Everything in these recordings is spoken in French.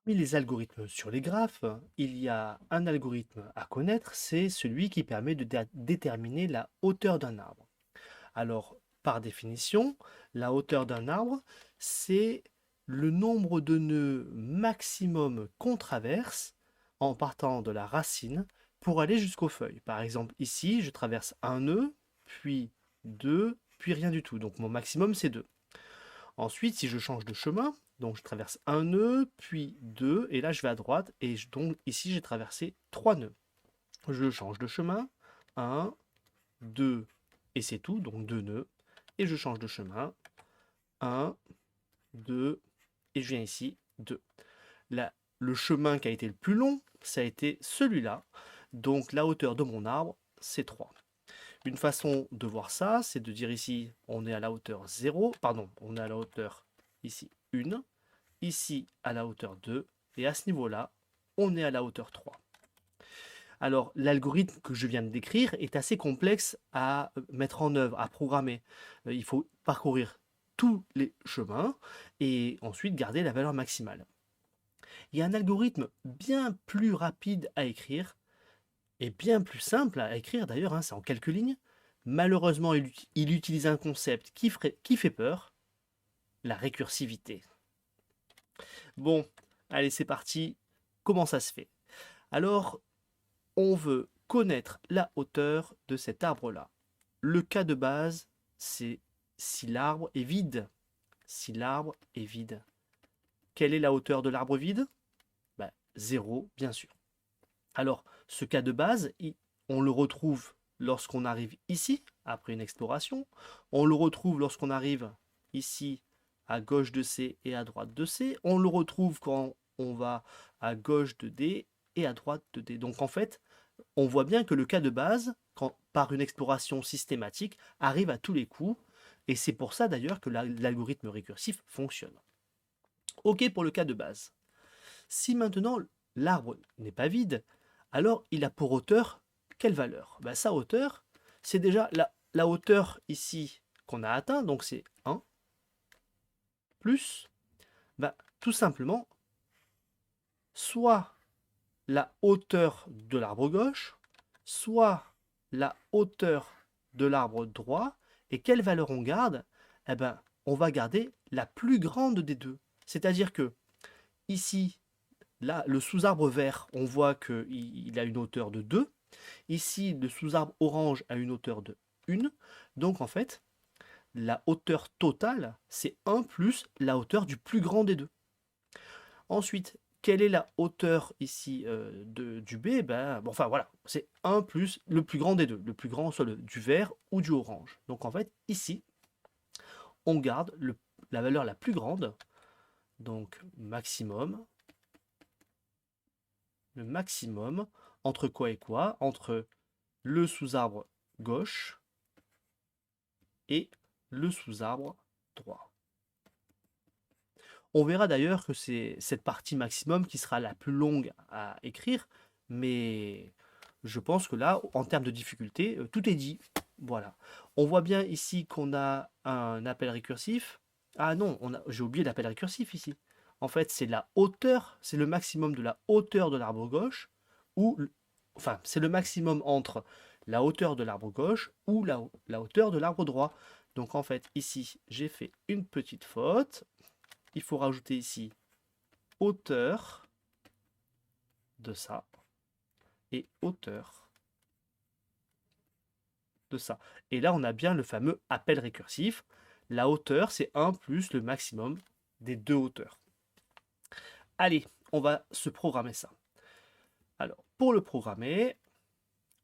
Parmi les algorithmes sur les graphes, il y a un algorithme à connaître, c'est celui qui permet de déterminer la hauteur d'un arbre. Alors, par définition, la hauteur d'un arbre, c'est le nombre de nœuds maximum qu'on traverse en partant de la racine pour aller jusqu'aux feuilles. Par exemple, ici, je traverse un nœud, puis deux, puis rien du tout. Donc mon maximum, c'est 2. Ensuite, si je change de chemin, donc je traverse un nœud, puis deux, et là je vais à droite, et donc ici j'ai traversé 3 nœuds. Je change de chemin, un, 2, et c'est tout, donc 2 nœuds, et je change de chemin, un, 2, et je viens ici, 2. Là, le chemin qui a été le plus long, ça a été celui-là, donc la hauteur de mon arbre, c'est 3. Une façon de voir ça, c'est de dire ici, on est à la hauteur 0, pardon, on est à la hauteur ici 1, ici à la hauteur 2, et à ce niveau-là, on est à la hauteur 3. Alors, l'algorithme que je viens de décrire est assez complexe à mettre en œuvre, à programmer. Il faut parcourir tous les chemins et ensuite garder la valeur maximale. Il y a un algorithme bien plus rapide à écrire et bien plus simple à écrire d'ailleurs, hein, c'est en quelques lignes. Malheureusement, il utilise un concept qui fait peur, la récursivité. Bon, allez, c'est parti. Comment ça se fait? Alors, on veut connaître la hauteur de cet arbre-là. Le cas de base, c'est si l'arbre est vide. Si l'arbre est vide. Quelle est la hauteur de l'arbre vide? 0, bien sûr. Alors, ce cas de base, on le retrouve lorsqu'on arrive ici, après une exploration. On le retrouve lorsqu'on arrive ici, à gauche de C et à droite de C. On le retrouve quand on va à gauche de D et à droite de D. Donc en fait, on voit bien que le cas de base, par une exploration systématique, arrive à tous les coups. Et c'est pour ça d'ailleurs que l'algorithme récursif fonctionne. OK pour le cas de base. Si maintenant l'arbre n'est pas vide, alors il a pour hauteur quelle valeur? Sa hauteur, c'est déjà la hauteur ici qu'on a atteint, donc c'est 1, plus, tout simplement, soit la hauteur de l'arbre gauche, soit la hauteur de l'arbre droit, et quelle valeur on garde? Eh ben, on va garder la plus grande des deux. C'est-à-dire que ici, là, le sous-arbre vert, on voit qu'il a une hauteur de 2. Ici, le sous-arbre orange a une hauteur de 1. Donc, en fait, la hauteur totale, c'est 1 plus la hauteur du plus grand des deux. Ensuite, quelle est la hauteur ici du B? Enfin, voilà, c'est 1 plus le plus grand des deux. Le plus grand soit du vert ou du orange. Donc, en fait, ici, on garde la valeur la plus grande, donc maximum, le maximum, entre quoi et quoi? Entre le sous-arbre gauche et le sous-arbre droit. On verra d'ailleurs que c'est cette partie maximum qui sera la plus longue à écrire, mais je pense que là, en termes de difficulté, tout est dit. Voilà. On voit bien ici qu'on a un appel récursif. Ah non, j'ai oublié l'appel récursif ici. En fait, c'est la hauteur, c'est le maximum de la hauteur de l'arbre gauche, ou, enfin, c'est le maximum entre la hauteur de l'arbre gauche ou la hauteur de l'arbre droit. Donc en fait, ici, j'ai fait une petite faute. Il faut rajouter ici hauteur de ça et hauteur de ça. Et là, on a bien le fameux appel récursif. La hauteur, c'est 1 plus le maximum des deux hauteurs. Allez, on va se programmer ça. Alors, pour le programmer,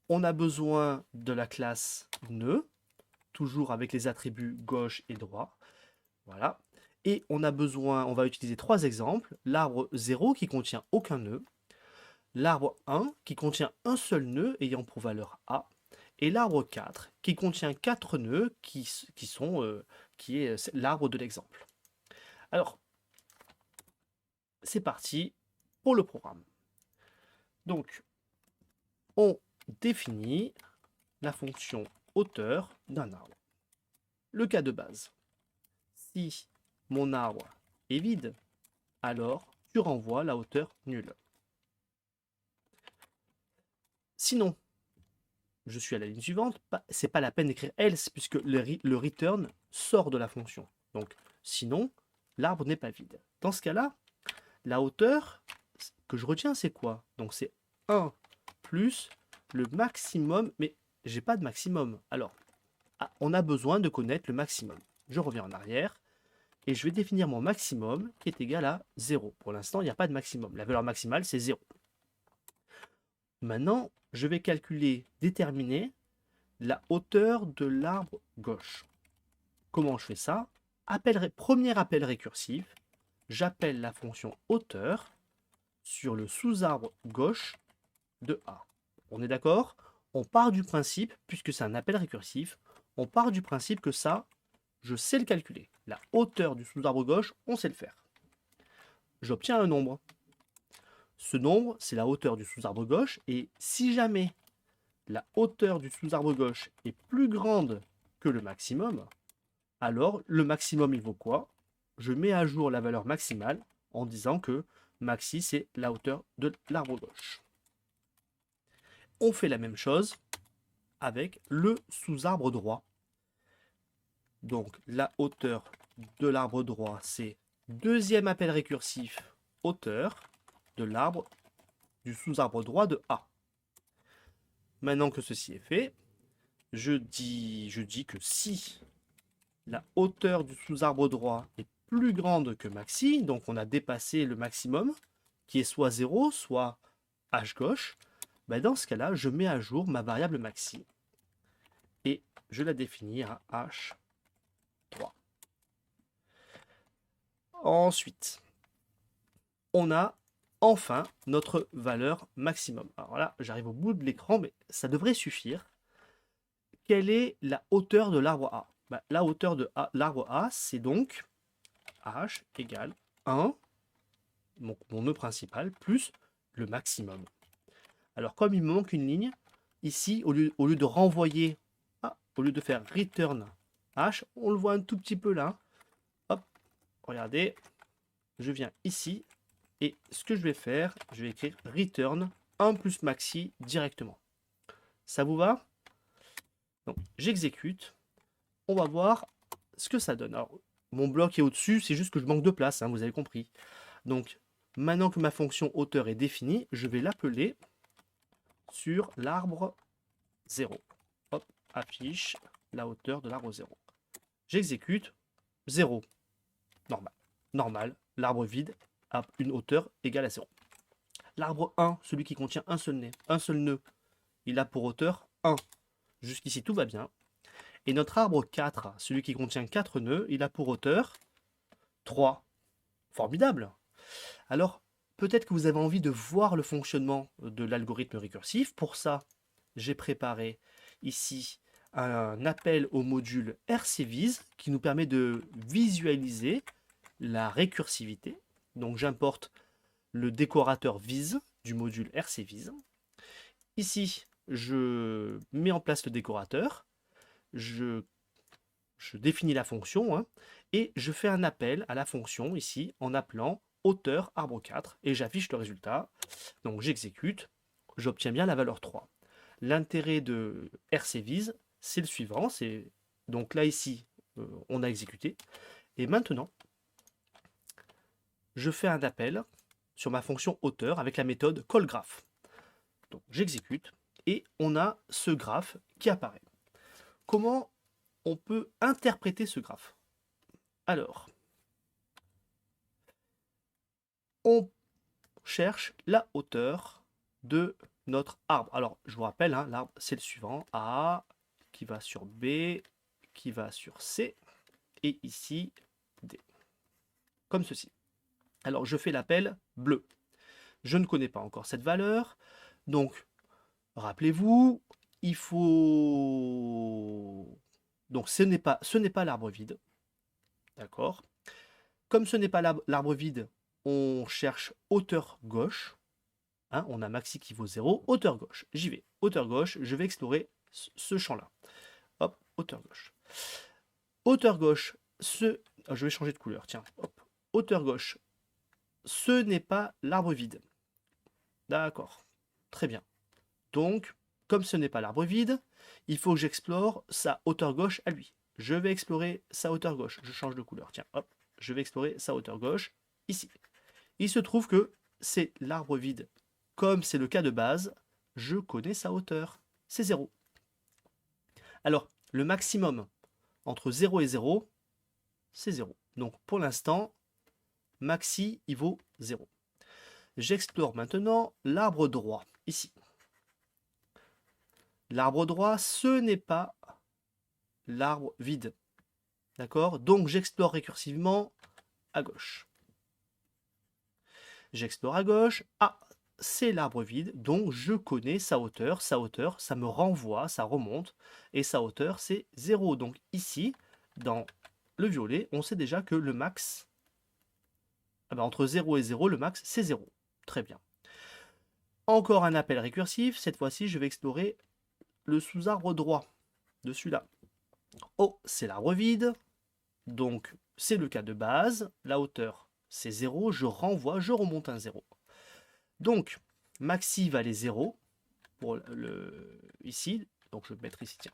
on a besoin de la classe nœud, toujours avec les attributs gauche et droit. Voilà. Et on a besoin, on va utiliser 3 exemples. L'arbre 0 qui contient aucun nœud, l'arbre 1 qui contient un seul nœud ayant pour valeur A, et l'arbre 4 qui contient 4 nœuds qui est l'arbre de l'exemple. Alors, c'est parti pour le programme. Donc, on définit la fonction hauteur d'un arbre. Le cas de base. Si mon arbre est vide, alors tu renvoies la hauteur nulle. Sinon, je suis à la ligne suivante, c'est pas la peine d'écrire else puisque le return sort de la fonction. Donc, sinon, l'arbre n'est pas vide. Dans ce cas-là, la hauteur que je retiens, c'est quoi? Donc, c'est 1 plus le maximum, mais j'ai pas de maximum. Alors, on a besoin de connaître le maximum. Je reviens en arrière et je vais définir mon maximum qui est égal à 0. Pour l'instant, il n'y a pas de maximum. La valeur maximale, c'est 0. Maintenant, je vais calculer, déterminer la hauteur de l'arbre gauche. Comment je fais ça? Premier appel récursif, j'appelle la fonction hauteur sur le sous-arbre gauche de A. On est d'accord? On part du principe, puisque c'est un appel récursif, on part du principe que ça, je sais le calculer. La hauteur du sous-arbre gauche, on sait le faire. J'obtiens un nombre. Ce nombre, c'est la hauteur du sous-arbre gauche, et si jamais la hauteur du sous-arbre gauche est plus grande que le maximum, alors le maximum il vaut quoi? Je mets à jour la valeur maximale en disant que maxi c'est la hauteur de l'arbre gauche. On fait la même chose avec le sous-arbre droit. Donc la hauteur de l'arbre droit c'est deuxième appel récursif hauteur de l'arbre du sous-arbre droit de A. Maintenant que ceci est fait, je dis que si la hauteur du sous-arbre droit est plus grande que maxi, donc on a dépassé le maximum, qui est soit 0, soit h gauche, ben dans ce cas-là, je mets à jour ma variable maxi. Et je la définis à h3. Ensuite, on a enfin notre valeur maximum. Alors là, j'arrive au bout de l'écran, mais ça devrait suffire. Quelle est la hauteur de l'arbre A? Ben, la hauteur de l'arbre A, c'est donc h égale 1, mon nœud principal, plus le maximum. Alors comme il me manque une ligne, ici, au lieu de renvoyer, au lieu de faire return h, on le voit un tout petit peu là. Hop, regardez, je viens ici, et ce que je vais faire, je vais écrire return 1 plus maxi directement. Ça vous va? Donc j'exécute, on va voir ce que ça donne. Alors, mon bloc est au-dessus, c'est juste que je manque de place, hein, vous avez compris. Donc, maintenant que ma fonction hauteur est définie, je vais l'appeler sur l'arbre 0. Hop, affiche la hauteur de l'arbre 0. J'exécute 0. Normal. Normal, l'arbre vide a une hauteur égale à 0. L'arbre 1, celui qui contient un seul nœud, il a pour hauteur 1. Jusqu'ici, tout va bien. Et notre arbre 4, celui qui contient 4 nœuds, il a pour hauteur 3. Formidable. Alors, peut-être que vous avez envie de voir le fonctionnement de l'algorithme récursif. Pour ça, j'ai préparé ici un appel au module RCVis qui nous permet de visualiser la récursivité. Donc j'importe le décorateur vis du module RCVis. Ici, je mets en place le décorateur. Je définis la fonction, hein, et je fais un appel à la fonction ici en appelant hauteur arbre 4 et j'affiche le résultat. Donc j'exécute, j'obtiens bien la valeur 3. L'intérêt de RCVis, c'est le suivant, c'est donc là ici on a exécuté et maintenant je fais un appel sur ma fonction hauteur avec la méthode callGraph. Donc j'exécute et on a ce graphe qui apparaît. Comment on peut interpréter ce graphe? Alors, on cherche la hauteur de notre arbre. Alors, je vous rappelle, hein, l'arbre, c'est le suivant. A qui va sur B, qui va sur C, et ici, D. Comme ceci. Alors, je fais l'appel bleu. Je ne connais pas encore cette valeur. Donc, rappelez-vous, il faut... Donc, ce n'est pas l'arbre vide. D'accord? Comme ce n'est pas l'arbre vide, on cherche hauteur gauche. Hein, on a maxi qui vaut 0. Hauteur gauche. J'y vais. Hauteur gauche, je vais explorer ce champ-là. Hop, hauteur gauche. Hauteur gauche, je vais changer de couleur. Tiens, hop. Hauteur gauche, ce n'est pas l'arbre vide. D'accord, très bien. Donc, comme ce n'est pas l'arbre vide, il faut que j'explore sa hauteur gauche à lui. Je vais explorer sa hauteur gauche. Je change de couleur. Tiens, hop, je vais explorer sa hauteur gauche ici. Il se trouve que c'est l'arbre vide. Comme c'est le cas de base, je connais sa hauteur. C'est 0. Alors, le maximum entre 0 et 0, c'est 0. Donc, pour l'instant, maxi, il vaut 0. J'explore maintenant l'arbre droit, ici. L'arbre droit, ce n'est pas l'arbre vide. D'accord? Donc, j'explore récursivement à gauche. J'explore à gauche. Ah, c'est l'arbre vide, donc je connais sa hauteur. Sa hauteur, ça me renvoie, ça remonte. Et sa hauteur, c'est 0. Donc ici, dans le violet, on sait déjà que le max, entre 0 et 0, le max, c'est 0. Très bien. Encore un appel récursif. Cette fois-ci, je vais explorer le sous-arbre droit de celui-là. Oh, c'est l'arbre vide. Donc, c'est le cas de base. La hauteur, c'est 0. Je renvoie, je remonte un 0. Donc, maxi valait 0 pour ici. Donc, je vais mettre ici, tiens.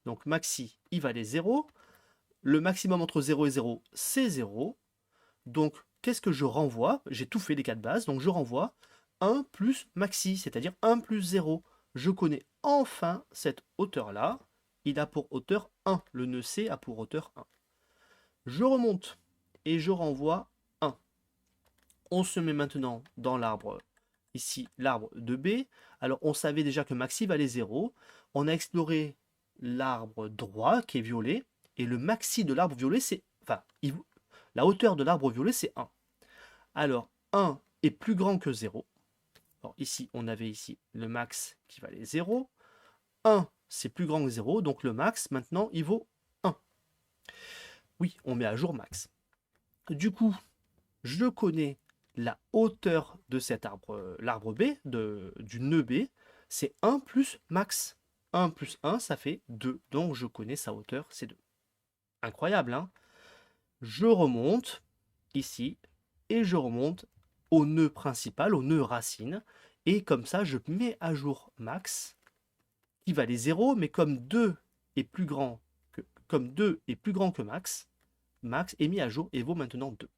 Donc, maxi, il valait 0. Le maximum entre 0 et 0, c'est 0. Donc, qu'est-ce que je renvoie? J'ai tout fait les cas de base. Donc, je renvoie 1 plus maxi, c'est-à-dire 1 plus 0. Je connais enfin cette hauteur-là. Il a pour hauteur 1. Le nœud C a pour hauteur 1. Je remonte et je renvoie 1. On se met maintenant dans l'arbre, ici, l'arbre de B. Alors, on savait déjà que maxi valait 0. On a exploré l'arbre droit, qui est violet. Et le maxi de l'arbre violet, c'est... Enfin, la hauteur de l'arbre violet, c'est 1. Alors, 1 est plus grand que 0. Alors, ici, on avait ici le max qui valait 0. 1, c'est plus grand que 0. Donc, le max, maintenant, il vaut 1. Oui, on met à jour max. Du coup, je connais la hauteur de cet arbre, l'arbre B, du nœud B, c'est 1 plus max. 1 plus 1, ça fait 2. Donc, je connais sa hauteur, c'est 2. Incroyable, hein? Je remonte ici et je remonte au nœud principal, au nœud racine. Et comme ça, je mets à jour max qui valait 0, mais comme 2 est plus grand que max, max est mis à jour et vaut maintenant 2.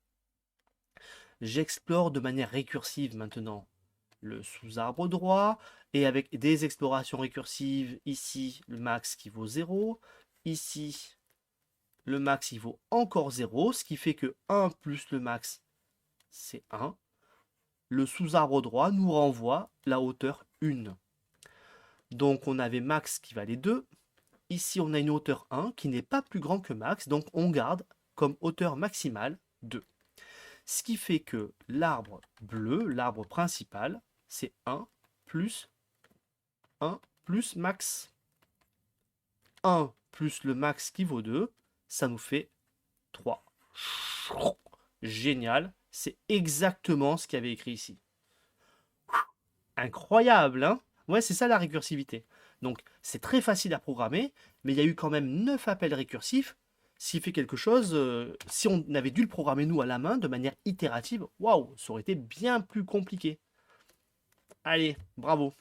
J'explore de manière récursive maintenant le sous-arbre droit, et avec des explorations récursives, ici le max qui vaut 0, ici le max il vaut encore 0, ce qui fait que 1 plus le max c'est 1. Le sous-arbre droit nous renvoie la hauteur 1. Donc on avait max qui valait 2. Ici on a une hauteur 1 qui n'est pas plus grand que max, donc on garde comme hauteur maximale 2. Ce qui fait que l'arbre bleu, l'arbre principal, c'est 1 plus max. 1 plus le max qui vaut 2, ça nous fait 3. Génial, c'est exactement ce qu'il y avait écrit ici. Incroyable, hein? Ouais, c'est ça la récursivité. Donc, c'est très facile à programmer, mais il y a eu quand même 9 appels récursifs. S'il fait quelque chose, si on avait dû le programmer nous à la main de manière itérative, waouh, ça aurait été bien plus compliqué. Allez, bravo.